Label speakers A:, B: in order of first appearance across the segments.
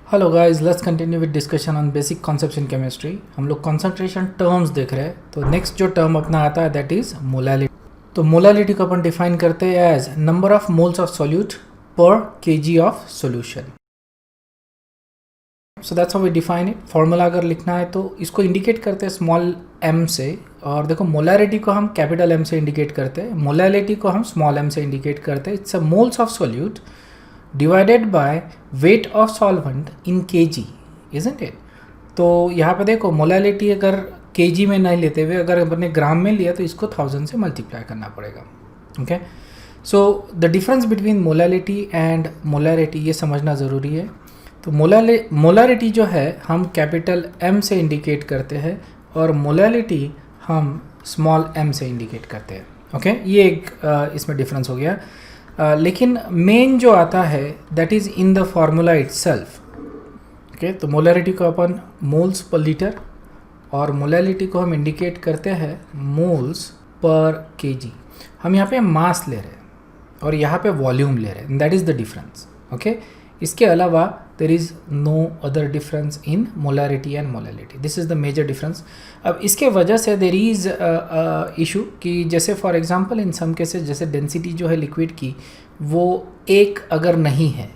A: Hello guys, let's continue with discussion on basic concepts in chemistry. हम लोग concentration terms देख रहे हैं। तो नेक्स्ट जो टर्म अपना आता है दैट इज मोलालिटी। तो मोलालिटी को अपन डिफाइन करते हैं as number of moles of solute per kg of solution. So that's how we define it. Formula अगर लिखना है तो इसको इंडिकेट करते हैं स्मॉल m से, और देखो मोलारिटी को हम कैपिटल M से इंडिकेट करते हैं, मोलालिटी को हम स्मॉल m से इंडिकेट करते हैं। It's a moles of solute divided by weight of solvent in kg, isn't it. तो यहाँ पे देखो मोलालिटी अगर kg में नहीं लेते हुए अगर अपने ग्राम में लिया तो इसको 1000 से मल्टीप्लाई करना पड़ेगा। Okay, so the difference between molality and molarity ये समझना ज़रूरी है। तो मोलारिटी जो है हम कैपिटल M से इंडिकेट करते हैं और मोलालिटी हम स्मॉल m से इंडिकेट करते हैं। ओके, ये एक इसमें डिफरेंस हो गया। लेकिन मेन जो आता है that is in the formula itself. Okay, तो मोलारिटी को अपन मोल्स पर लीटर और मोलालिटी को हम इंडिकेट करते हैं मोल्स पर केजी। हम यहाँ पे मास ले रहे हैं और यहाँ पे वॉल्यूम ले रहे हैं, that is the difference. Okay, इसके अलावा there is no other difference in molarity and molality, this is the major difference. अब इसके वजह से देर इज़ इशू कि जैसे for example in some cases जैसे डेंसिटी जो है लिक्विड की वो एक अगर नहीं है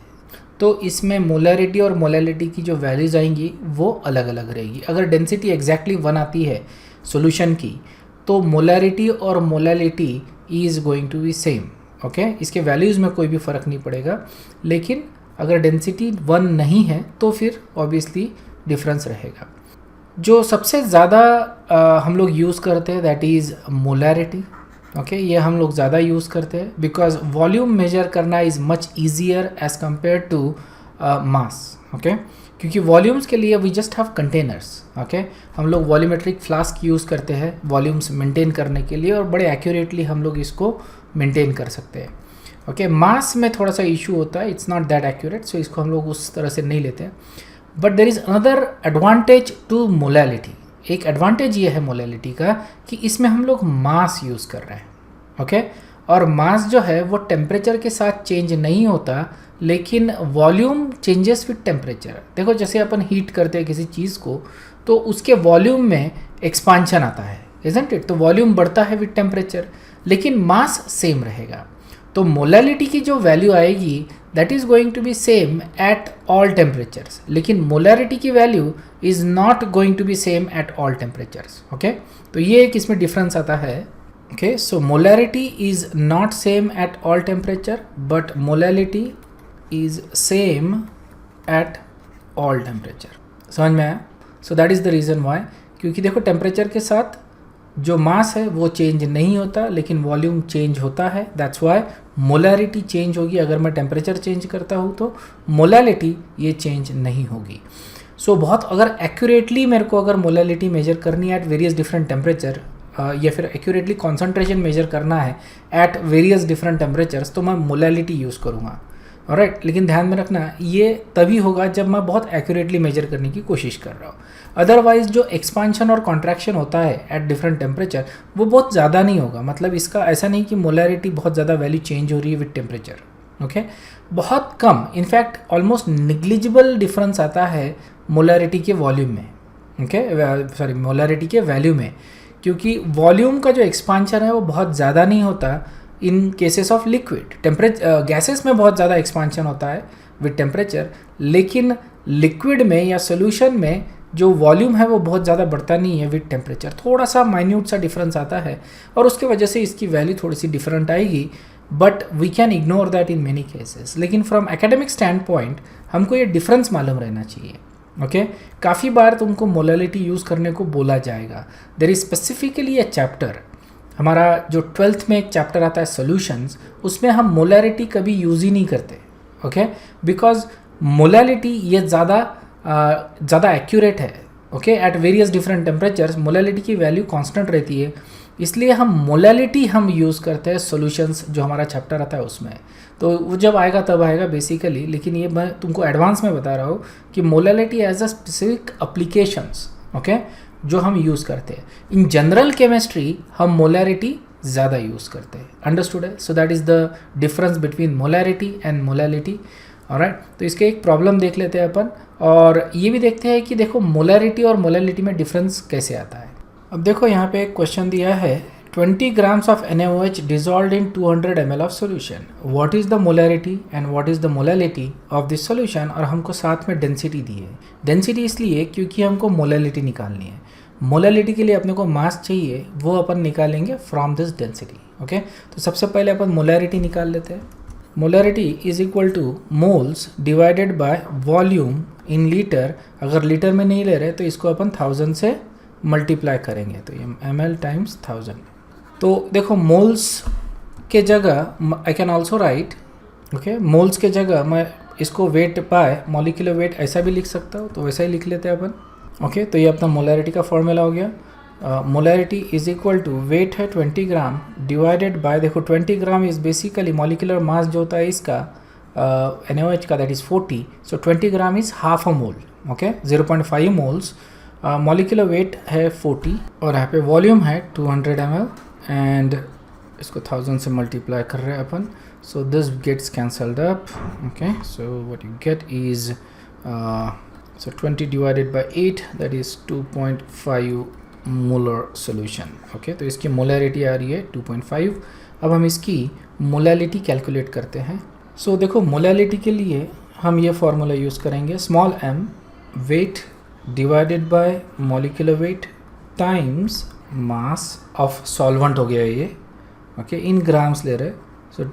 A: तो इसमें मोलारिटी और मोलालिटी की जो वैल्यूज़ आएंगी वो अलग अलग रहेगी। अगर डेंसिटी एग्जैक्टली 1 आती है सॉल्यूशन की तो मोलारिटी और molality is going to be same. Okay, इसके वैल्यूज़ में कोई भी फ़र्क नहीं पड़ेगा। लेकिन अगर डेंसिटी 1 नहीं है तो फिर ऑब्वियसली डिफरेंस रहेगा। जो सबसे ज़्यादा हम लोग यूज़ करते हैं दैट इज़ मोलारिटी। ओके, ये हम लोग ज़्यादा यूज़ करते हैं बिकॉज वॉल्यूम मेजर करना is much easier as compared to mass. Okay, क्योंकि वॉल्यूम्स के लिए we just have containers. Okay, हम लोग वॉल्यूमेट्रिक फ्लास्क यूज़ करते हैं वॉल्यूम्स मेंटेन करने के लिए और बड़े एक्यूरेटली हम लोग इसको मेंटेन कर सकते हैं। ओके, मास में थोड़ा सा इशू होता है, it's not that accurate, so इसको हम लोग उस तरह से नहीं लेते हैं। But there is another advantage to molality. एक एडवांटेज ये है मोलालिटी का कि इसमें हम लोग मास यूज़ कर रहे हैं। ओके, और मास जो है वो टेम्परेचर के साथ चेंज नहीं होता लेकिन वॉल्यूम चेंजेस विद टेम्परेचर। देखो जैसे अपन हीट करते हैं किसी चीज़ को तो उसके वॉल्यूम में एक्सपांशन आता है, इजंट इट। तो वॉल्यूम बढ़ता है विद टेम्परेचर लेकिन मास सेम रहेगा। तो मोलालिटी की जो वैल्यू आएगी that is going to be same at all temperatures, लेकिन मोलारिटी की value is not going to be same at all temperatures. Okay, तो ये एक इसमें डिफरेंस आता है। Okay, so molarity is not same at all temperature but molality is same at all temperature. समझ में आया? So that is the reason why, क्योंकि देखो टेम्परेचर के साथ जो मास है वो चेंज नहीं होता लेकिन वॉल्यूम चेंज होता है। दैट्स वाई मोलारिटी चेंज होगी। अगर मैं टेम्परेचर चेंज करता हूँ तो मोलालिटी ये चेंज नहीं होगी। सो बहुत अगर एक्यूरेटली मेरे को अगर मोलालिटी मेजर करनी है एट वेरियस डिफरेंट टेम्परेचर या फिर एक्यूरेटली कॉन्सेंट्रेशन मेजर करना है एट वेरियस डिफरेंट टेम्परेचर्स तो मैं मोलालिटी यूज़ करूँगा। ऑलराइट, लेकिन ध्यान में रखना ये तभी होगा जब मैं बहुत एक्यूरेटली मेजर करने की कोशिश कर रहा हूँ। अदरवाइज जो एक्सपांशन और कॉन्ट्रैक्शन होता है एट डिफरेंट टेम्परेचर वो बहुत ज़्यादा नहीं होगा। मतलब इसका ऐसा नहीं कि मोलारिटी बहुत ज़्यादा वैल्यू चेंज हो रही है विद टेम्परेचर। ओके, बहुत कम, इनफैक्ट ऑलमोस्ट निग्लिजिबल डिफरेंस आता है मोलारिटी के वॉल्यूम में। ओके, सॉरी मोलारिटी के वैल्यू में, क्योंकि वॉल्यूम का जो एक्सपांशन है वो बहुत ज़्यादा नहीं होता इन केसेस ऑफ लिक्विड। गैसेस में बहुत ज़्यादा एक्सपांशन होता है विद टेम्परेचर, लेकिन लिक्विड में या सोल्यूशन में जो वॉल्यूम है वो बहुत ज़्यादा बढ़ता नहीं है विद टेम्परेचर। थोड़ा सा माइन्यूट सा डिफरेंस आता है और उसके वजह से इसकी वैल्यू थोड़ी सी डिफरेंट आएगी, but we can ignore that in many cases. लेकिन फ्रॉम एकेडमिक स्टैंड पॉइंट हमको ये डिफरेंस मालूम रहना चाहिए। ओके, काफ़ी बार तुमको मोलालिटी यूज़ करने को बोला जाएगा। There is specifically a chapter, हमारा जो 12th में एक चैप्टर आता है सॉल्यूशंस, उसमें हम मोलारिटी कभी यूज़ ही नहीं करते। ओके, बिकॉज मोलालिटी ये ज़्यादा एक्यूरेट है। Okay, at various different temperatures molality की वैल्यू कांस्टेंट रहती है, इसलिए हम मोलालिटी हम यूज़ करते हैं सॉल्यूशंस जो हमारा चैप्टर आता है उसमें। तो वो जब आएगा तब आएगा बेसिकली, लेकिन ये मैं तुमको एडवांस में बता रहा हूँ कि molality as a specific applications okay जो हम यूज़ करते हैं। इन जनरल केमिस्ट्री हम मोलारिटी ज़्यादा यूज़ करते हैं। अंडरस्टूड है? So that is the difference between molarity and molality. Alright, तो इसके एक प्रॉब्लम देख लेते हैं अपन, और ये भी देखते हैं कि देखो मोलैरिटी और मोलैलिटी में डिफरेंस कैसे आता है। अब देखो यहाँ पे एक क्वेश्चन दिया है 20 grams of NaOH dissolved in 200 ml of solution. What is the molarity and what is the molality of this solution? और हमको साथ में डेंसिटी दी है। डेंसिटी इसलिए क्योंकि हमको मोलैलिटी निकालनी है। मोलैलिटी के लिए अपने को मास चाहिए, वो अपन निकालेंगे फ्रॉम दिस डेंसिटी। ओके, तो सबसे पहले अपन मोलैरिटी निकाल लेते हैं। Molarity is equal two moles divided by volume in litre. अगर लीटर में नहीं ले रहे तो इसको अपन 1000 से मल्टीप्लाई करेंगे, तो ये ml टाइम्स 1000। तो देखो मोल्स के जगह I can also right, okay, moles के जगह मैं इसको वेट बाय मॉलिक्यूलर वेट ऐसा भी लिख सकता हूँ, तो वैसा ही लिख लेते हैं अपन। ओके, तो ये अपना मोलैरिटी का फॉर्मूला हो गया। Molarity is equal to weight है 20 ग्राम डिवाइडेड बाय, देखो 20 gram is basically molecular mass जो होता है इसका NaOH का, that is 40, so 20 gram is half a mole. Okay, 0.5 moles. Molecular weight है 40 और यहाँ पे वॉल्यूम है 200 ml एंड इसको 1000 से मल्टीप्लाई कर रहे हैं अपन, so this gets cancelled up. Okay, so what you get is so 20 divided by 8 that is 2.5 molar solution. Okay, तो इसकी मोलैरिटी आ रही है 2.5। अब हम इसकी मोलैलिटी कैलकुलेट करते हैं। सो देखो मोलैलिटी के लिए हम ये फार्मूला यूज़ करेंगे, small m weight divided by molecular weight times mass of solvent हो गया ये। ओके, इन ग्राम्स ले रहे, so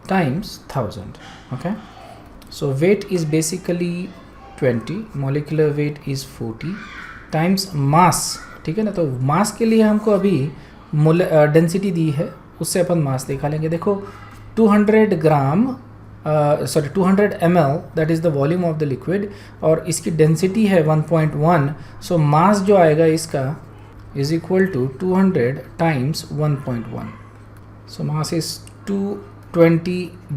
A: times 1000। Okay, so weight is basically 20, molecular weight is 40 times mass. ठीक है ना, तो मास के लिए हमको अभी डेंसिटी दी है, उससे अपन मास निकालेंगे। देखो 200 ग्राम 200 ml that is the volume of the liquid और इसकी डेंसिटी है 1.1, सो मास जो आएगा इसका is equal to 200 times 1.1, so mass is 220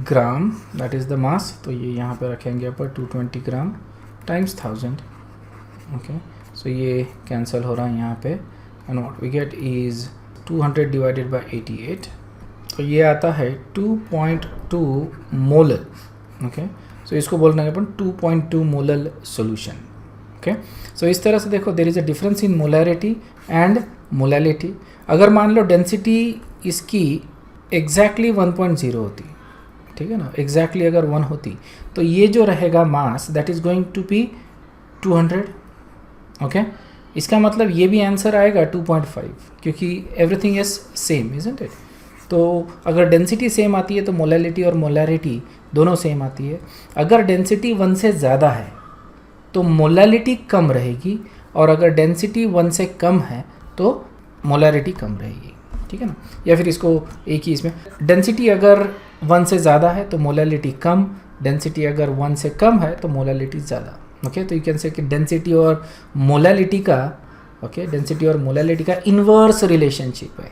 A: gram, that is the mass। तो ये यहाँ पे रखेंगे अपन 220 ग्राम टाइम्स 1000। ओके, सो ये कैंसिल हो रहा है यहाँ पे and what we get is 200 divided by 88, तो ये आता है 2.2 मोलर। ओके, सो इसको बोलना है अपन 2.2 मोलर सोल्यूशन। ओके, सो इस तरह से देखो there is a difference in molarity and molality. अगर मान लो डेंसिटी इसकी एग्जैक्टली 1.0 होती, ठीक है ना, एग्जैक्टली अगर 1 होती तो ये जो रहेगा mass that is going to be 200। Okay, इसका मतलब ये भी आंसर आएगा 2.5 क्योंकि everything is same, isn't it. तो अगर डेंसिटी सेम आती है तो मोलैलिटी और मोलैरिटी दोनों सेम आती है। अगर डेंसिटी 1 से ज़्यादा है तो मोलैलिटी कम रहेगी और अगर डेंसिटी 1 से कम है तो मोलैरिटी कम रहेगी। ठीक है ना, या फिर इसको एक ही इसमें डेंसिटी अगर 1 से ज़्यादा है तो मोलैलिटी कम, डेंसिटी अगर 1 से कम है तो मोलैलिटी ज़्यादा। ओके, तो यू कैन से कि डेंसिटी और मोलैलिटी का, ओके, डेंसिटी और मोलैलिटी का इन्वर्स रिलेशनशिप है।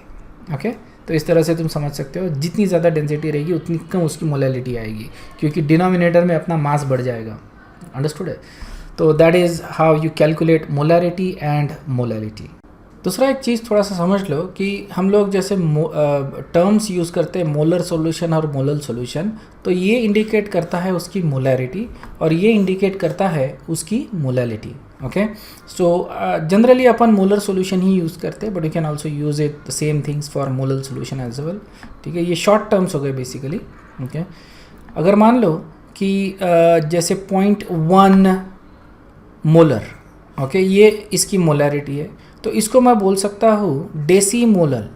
A: ओके, तो इस तरह से तुम समझ सकते हो, जितनी ज़्यादा डेंसिटी रहेगी उतनी कम उसकी मोलैलिटी आएगी क्योंकि डिनोमिनेटर में अपना मास बढ़ जाएगा। अंडरस्टूड है? तो that is how you calculate molarity and molality. दूसरा एक चीज़ थोड़ा सा समझ लो कि हम लोग जैसे टर्म्स यूज़ करते हैं मोलर सॉल्यूशन और मोलर सॉल्यूशन, तो ये इंडिकेट करता है उसकी मोलैरिटी और ये इंडिकेट करता है उसकी मोलैलिटी। ओके, सो जनरली अपन मोलर सॉल्यूशन ही यूज़ करते हैं, but you can also use it the same things for molar solution as well. ठीक है, ये शॉर्ट टर्म्स हो गए बेसिकली। ओके, अगर मान लो कि जैसे 0.1 मोलर, ओके, ये इसकी मोलैरिटी है, तो इसको मैं बोल सकता हूँ डेसी मोलर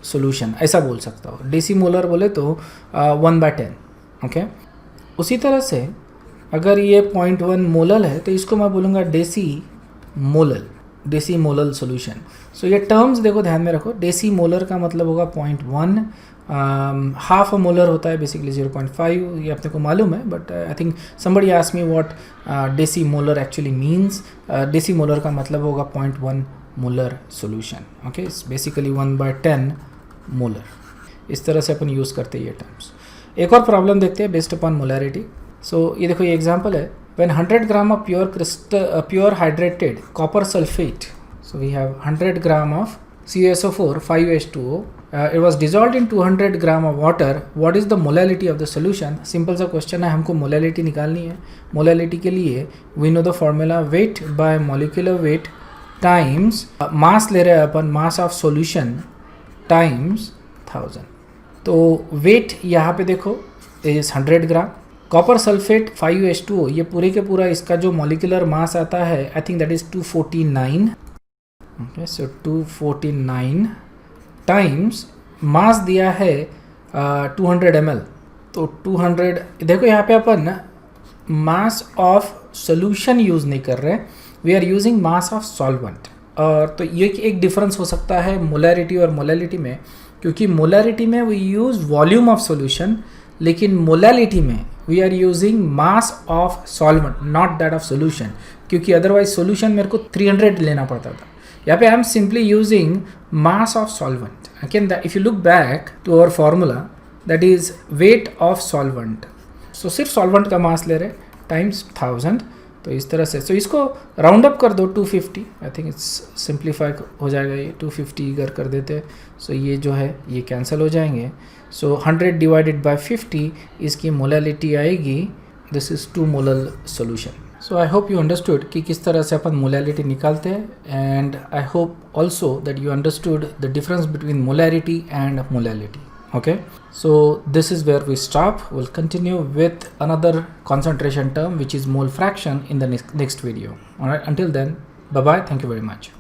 A: सोल्यूशन, ऐसा बोल सकता हूँ। डेसी मोलर बोले तो 1/10। ओके, उसी तरह से अगर ये 0.1 मोलर है तो इसको मैं बोलूँगा डेसी मोलर सोल्यूशन। सो ये टर्म्स देखो ध्यान में रखो, डेसी मोलर का मतलब होगा 0.1, हाफ अ मोलर होता है बेसिकली 0.5, ये अपने को मालूम है, but I think somebody asked me what deci molar actually means. Deci molar का मतलब होगा 0.1 molar solution. Okay, it's basically 1/10 molar. इस तरह से अपन यूज़ करते हैं ये टर्म्स। एक और प्रॉब्लम देखते हैं बेस्ड अपॉन मोलैरिटी। सो ये देखो, ये एग्जांपल है, when 100 gram of pure hydrated copper sulfate, so we have 100 gram of CuSO4 5H2O. It was dissolved in 200 gram of water. What is the molality of the solution? Simple सा question है, हमको molality निकालनी है. Molality के लिए we know the formula weight by molecular weight times मास ले रहे हैं अपन, मास ऑफ सॉल्यूशन टाइम्स 1000. तो वेट यहाँ पे देखो is 100 gram. Copper sulphate 5H2O, ये पूरे के पूरा इसका जो मॉलिक्यूलर मास आता है I think that is 249. Okay, so 249 times mass दिया है 200 ml. तो 200, देखो यहाँ पे अपन मास ऑफ सोल्यूशन यूज़ नहीं कर रहे, we are using mass of solvent. और तो ये एक डिफरेंस हो सकता है मोलैरिटी और मोलैलिटी में, क्योंकि मोलैरिटी में we use volume of solution, लेकिन मोलैलिटी में we are using mass of solvent, not that of solution, क्योंकि अदरवाइज सोल्यूशन मेरे को 300 लेना पड़ता था. यहाँ पे I am simply using mass of solvent. Again if you look back to our formula that is weight of solvent. So सिर्फ solvent का मास ले रहे टाइम्स 1000. तो इस तरह से, सो इसको राउंड अप कर दो 250. आई थिंक इट्स सिंप्लीफाई हो जाएगा, ये 250 अगर कर देते हैं. सो ये जो है ये कैंसिल हो जाएंगे. सो 100 डिवाइडेड बाय 50 इसकी मोलैलिटी आएगी, this is 2 molal solution. So I hope you understood कि किस तरह से अपन मोलैलिटी निकालते हैं, and I hope also that you understood the difference between molarity and molality. Okay, so this is where we stop. We'll continue with another concentration term which is mole fraction in the next video. All right, until then, bye bye, thank you very much.